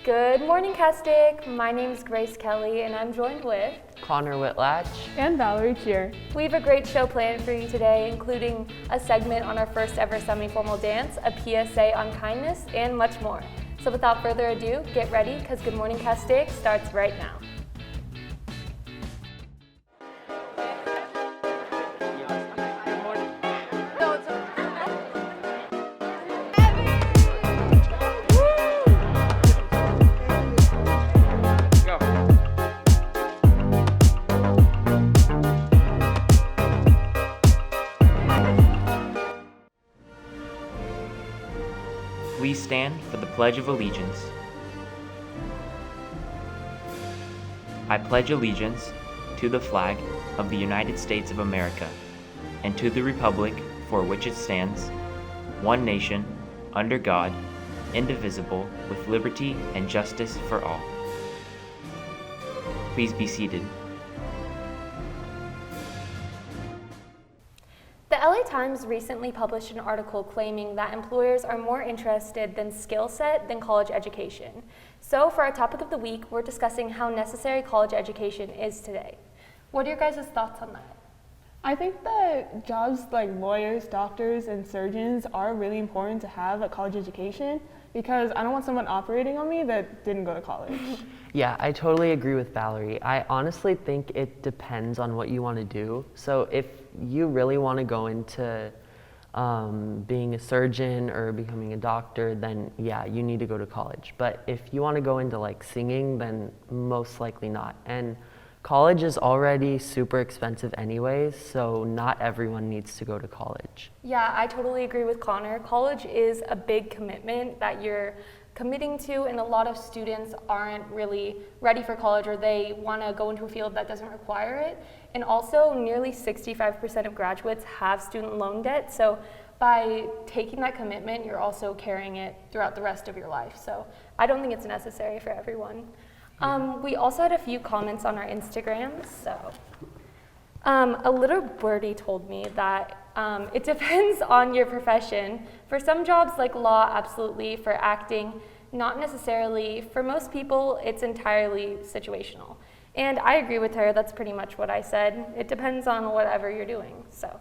Good morning, Castic. My name is Grace Kelly, and I'm joined with Connor Whitlatch and Valerie Cheer. We have a great show planned for you today, including a segment on our first ever semi-formal dance, a PSA on kindness, and much more. So without further ado, get ready, because Good Morning Castic starts right now. Please stand for the Pledge of Allegiance. I pledge allegiance to the flag of the United States of America and to the republic for which it stands, one nation, under God, indivisible, with liberty and justice for all. Please be seated. The LA Times recently published an article claiming that employers are more interested in skill set than college education. So for our topic of the week, we're discussing how necessary college education is today. What are your guys' thoughts on that? I think that jobs like lawyers, doctors, and surgeons are really important to have a college education because I don't want someone operating on me that didn't go to college. Yeah, I totally agree with Valerie. I honestly think it depends on what you want to do. So if you really want to go into being a surgeon or becoming a doctor, then yeah, you need to go to college. But if you want to go into like singing, then most likely not. And college is already super expensive anyways, so not everyone needs to go to college. Yeah, I totally agree with Connor. College is a big commitment that you're committing to, and a lot of students aren't really ready for college, or they want to go into a field that doesn't require it. And also, nearly 65% of graduates have student loan debt, so by taking that commitment, you're also carrying it throughout the rest of your life. So I don't think it's necessary for everyone. We also had a few comments on our Instagram. So a little birdie told me that it depends on your profession. For some jobs like law, absolutely. For acting, not necessarily. For most people, it's entirely situational. And I agree with her. That's pretty much what I said. It depends on whatever you're doing. So.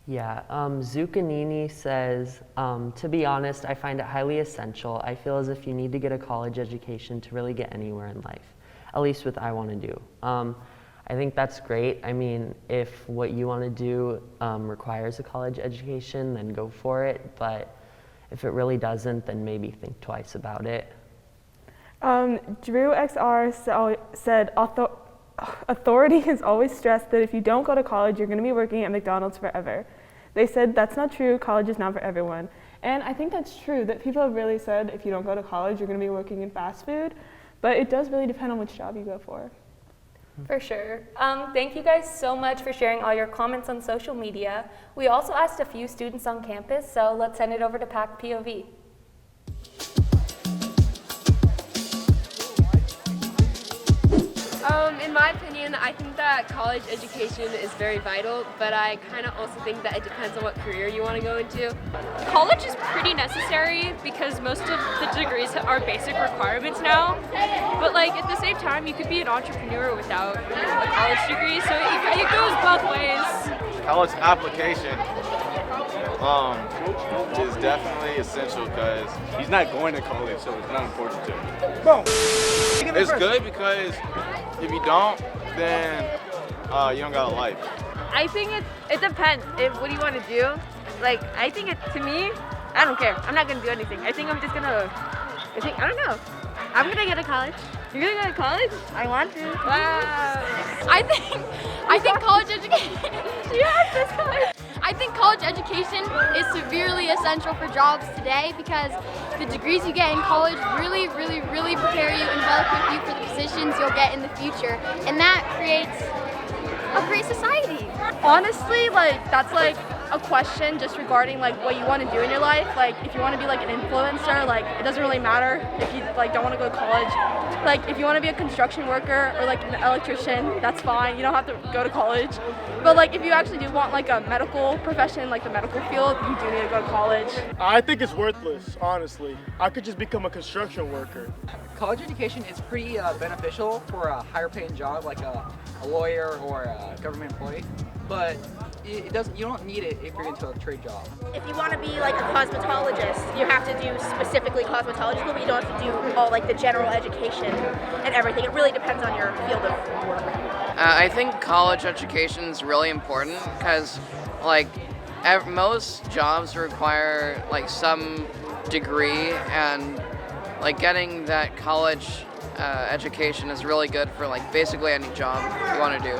Yeah, Zuccanini says, to be honest, I find it highly essential. I feel as if you need to get a college education to really get anywhere in life, at least what I want to do. I think that's great. I mean, if what you want to do requires a college education, then go for it. But if it really doesn't, then maybe think twice about it. Drew XR said, authority has always stressed that if you don't go to college, you're going to be working at McDonald's forever. They said that's not true, college is not for everyone. And I think that's true, that people have really said if you don't go to college, you're going to be working in fast food, but it does really depend on which job you go for. For sure. Thank you guys so much for sharing all your comments on social media. We also asked a few students on campus, so let's send it over to Pack POV. In my opinion, I think that college education is very vital, but I kind of also think that it depends on what career you want to go into. College is pretty necessary because most of the degrees are basic requirements now, but like at the same time, you could be an entrepreneur without a college degree, so it goes both ways. College application is definitely essential because he's not going to college, so it's not important to him. Boom. It's good because if you don't, then you don't got a life. I think it depends. What do you want to do? Like, I think to me, I don't care. I'm not going to do anything. I think I'm just going to, I don't know. I'm going to go to college. You're going to go to college? I want to. Wow. I think college education. I think college education is severely essential for jobs today because the degrees you get in college really prepare you and well equip you for the positions you'll get in the future, and that creates a great society. Honestly, like, that's like a question just regarding like what you want to do in your life. Like if you want to be like an influencer, like it doesn't really matter if you like don't want to go to college. Like if you want to be a construction worker or like an electrician, that's fine. You don't have to go to college. But like if you actually do want like a medical profession, like the medical field, you do need to go to college. I think it's worthless, honestly. I could just become a construction worker. College education is pretty beneficial for a higher paying job like a lawyer or a government employee, but it doesn't. You don't need it if you're into a trade job. If you want to be like a cosmetologist, you have to do specifically cosmetology school, but you don't have to do all like the general education and everything. It really depends on your field of work. I think college education is really important because, like, most jobs require like some degree, and like getting that college education is really good for like basically any job you want to do.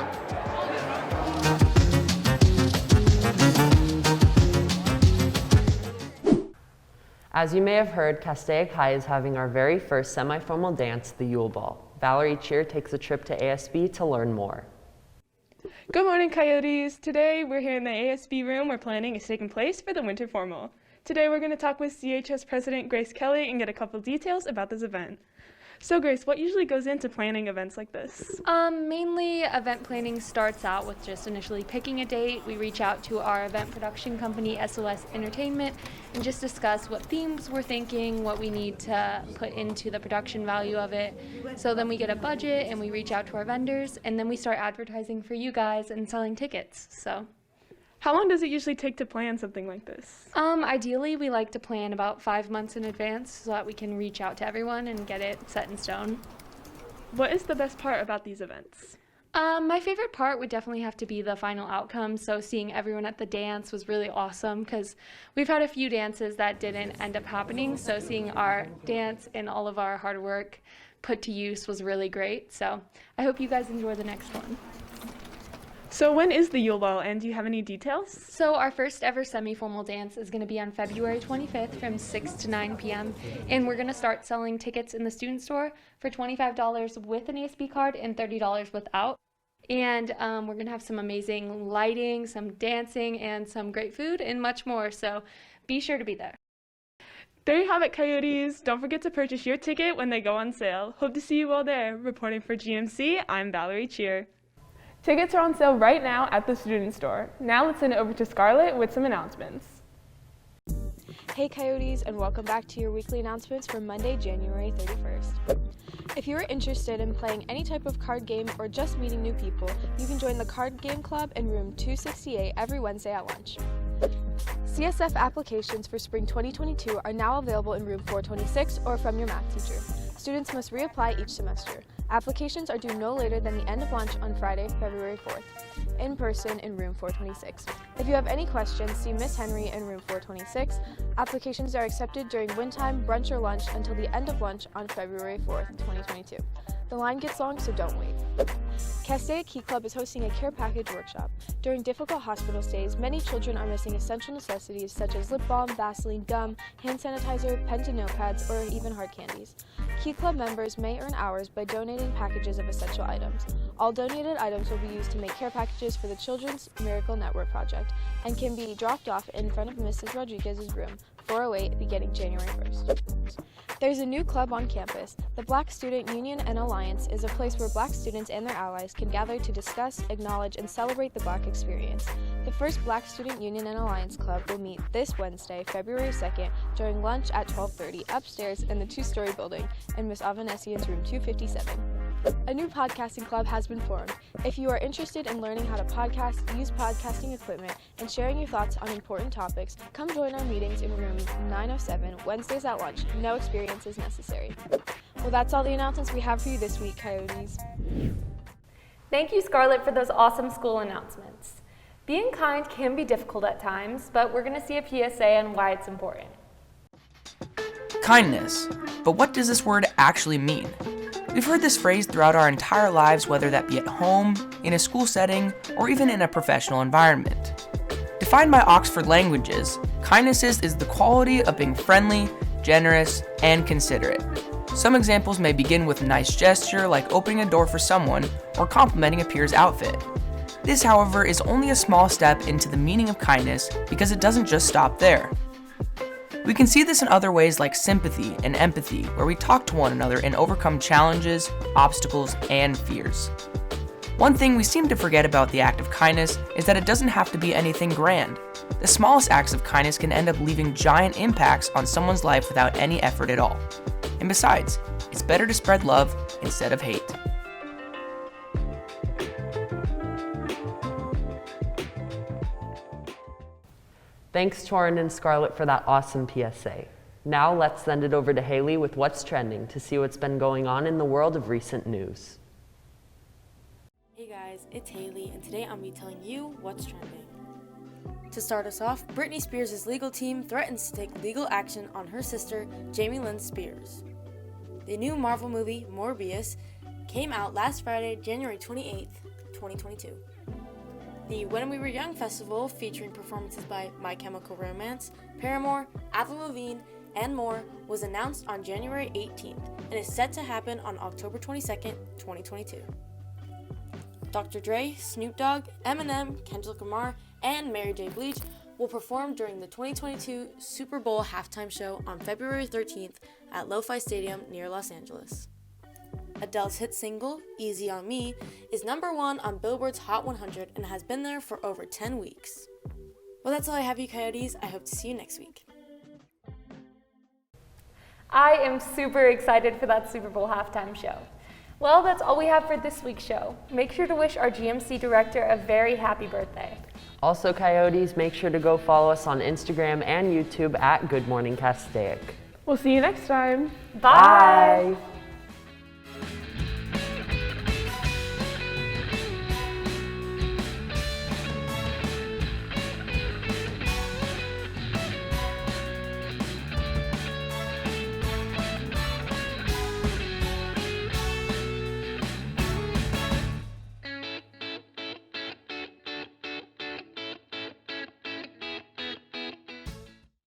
As you may have heard, Castaic High is having our very first semi-formal dance, the Yule Ball. Valerie Cheer takes a trip to ASB to learn more. Good morning, Coyotes. Today we're here in the ASB room where planning is taking place for the winter formal. Today we're going to talk with CHS President Grace Kelly and get a couple details about this event. So Grace, what usually goes into planning events like this? Mainly event planning starts out with just initially picking a date. We reach out to our event production company, SOS Entertainment, and just discuss what themes we're thinking, what we need to put into the production value of it. So then we get a budget and we reach out to our vendors, and then we start advertising for you guys and selling tickets. So. How long does it usually take to plan something like this? Ideally, we like to plan about 5 months in advance so that we can reach out to everyone and get it set in stone. What is the best part about these events? My favorite part would definitely have to be the final outcome. So seeing everyone at the dance was really awesome because we've had a few dances that didn't end up happening. So seeing our dance and all of our hard work put to use was really great. So I hope you guys enjoy the next one. So when is the Yule Ball, and do you have any details? So our first ever semi-formal dance is going to be on February 25th from 6 to 9 p.m. And we're going to start selling tickets in the student store for $25 with an ASB card and $30 without. And we're going to have some amazing lighting, some dancing, and some great food and much more. So be sure to be there. There you have it, Coyotes. Don't forget to purchase your ticket when they go on sale. Hope to see you all there. Reporting for GMC, I'm Valerie Cheer. Tickets are on sale right now at the student store. Now let's send it over to Scarlett with some announcements. Hey Coyotes, and welcome back to your weekly announcements for Monday, January 31st. If you are interested in playing any type of card game or just meeting new people, you can join the Card Game Club in room 268 every Wednesday at lunch. CSF applications for spring 2022 are now available in room 426 or from your math teacher. Students must reapply each semester. Applications are due no later than the end of lunch on Friday, February 4th, in person in room 426. If you have any questions, see Miss Henry in room 426. Applications are accepted during win time, brunch, or lunch until the end of lunch on February 4th, 2022. The line gets long, so don't wait. Castaic Key Club is hosting a care package workshop. During difficult hospital stays, many children are missing essential necessities such as lip balm, Vaseline, gum, hand sanitizer, pens and notepads, or even hard candies. Key Club members may earn hours by donating packages of essential items. All donated items will be used to make care packages for the Children's Miracle Network Project and can be dropped off in front of Mrs. Rodriguez's room, 408, beginning January 1st. There's a new club on campus. The Black Student Union and Alliance is a place where Black students and their allies can gather to discuss, acknowledge, and celebrate the Black experience. The first Black Student Union and Alliance Club will meet this Wednesday, February 2nd, during lunch at 12:30 upstairs in the two-story building in Ms. Avanesian's room 257. A new podcasting club has been formed. If you are interested in learning how to podcast, use podcasting equipment, and sharing your thoughts on important topics, come join our meetings in room 907, Wednesdays at lunch. No experience is necessary. Well, that's all the announcements we have for you this week, Coyotes. Thank you, Scarlett, for those awesome school announcements. Being kind can be difficult at times, but we're going to see a PSA on why it's important. Kindness. But what does this word actually mean? We've heard this phrase throughout our entire lives, whether that be at home, in a school setting, or even in a professional environment. Defined by Oxford Languages, kindness is the quality of being friendly, generous, and considerate. Some examples may begin with a nice gesture like opening a door for someone or complimenting a peer's outfit. This, however, is only a small step into the meaning of kindness because it doesn't just stop there. We can see this in other ways like sympathy and empathy, where we talk to one another and overcome challenges, obstacles, and fears. One thing we seem to forget about the act of kindness is that it doesn't have to be anything grand. The smallest acts of kindness can end up leaving giant impacts on someone's life without any effort at all. And besides, it's better to spread love instead of hate. Thanks, Torin and Scarlett, for that awesome PSA. Now let's send it over to Haley with What's Trending to see what's been going on in the world of recent news. Hey guys, it's Haley, and today I'm going to be telling you what's trending. To start us off, Britney Spears' legal team threatens to take legal action on her sister, Jamie Lynn Spears. The new Marvel movie, Morbius, came out last Friday, January 28th, 2022. The When We Were Young festival, featuring performances by My Chemical Romance, Paramore, Avril Lavigne, and more, was announced on January 18th and is set to happen on October 22nd, 2022. Dr. Dre, Snoop Dogg, Eminem, Kendrick Lamar, and Mary J. Blige will perform during the 2022 Super Bowl halftime show on February 13th at Lo-Fi Stadium near Los Angeles. Adele's hit single, Easy on Me, is #1 on Billboard's Hot 100 and has been there for over 10 weeks. Well, that's all I have, you coyotes. I hope to see you next week. I am super excited for that Super Bowl halftime show. Well, that's all we have for this week's show. Make sure to wish our GMC director a very happy birthday. Also, Coyotes, make sure to go follow us on Instagram and YouTube at Good Morning Castaic. We'll see you next time. Bye. Bye.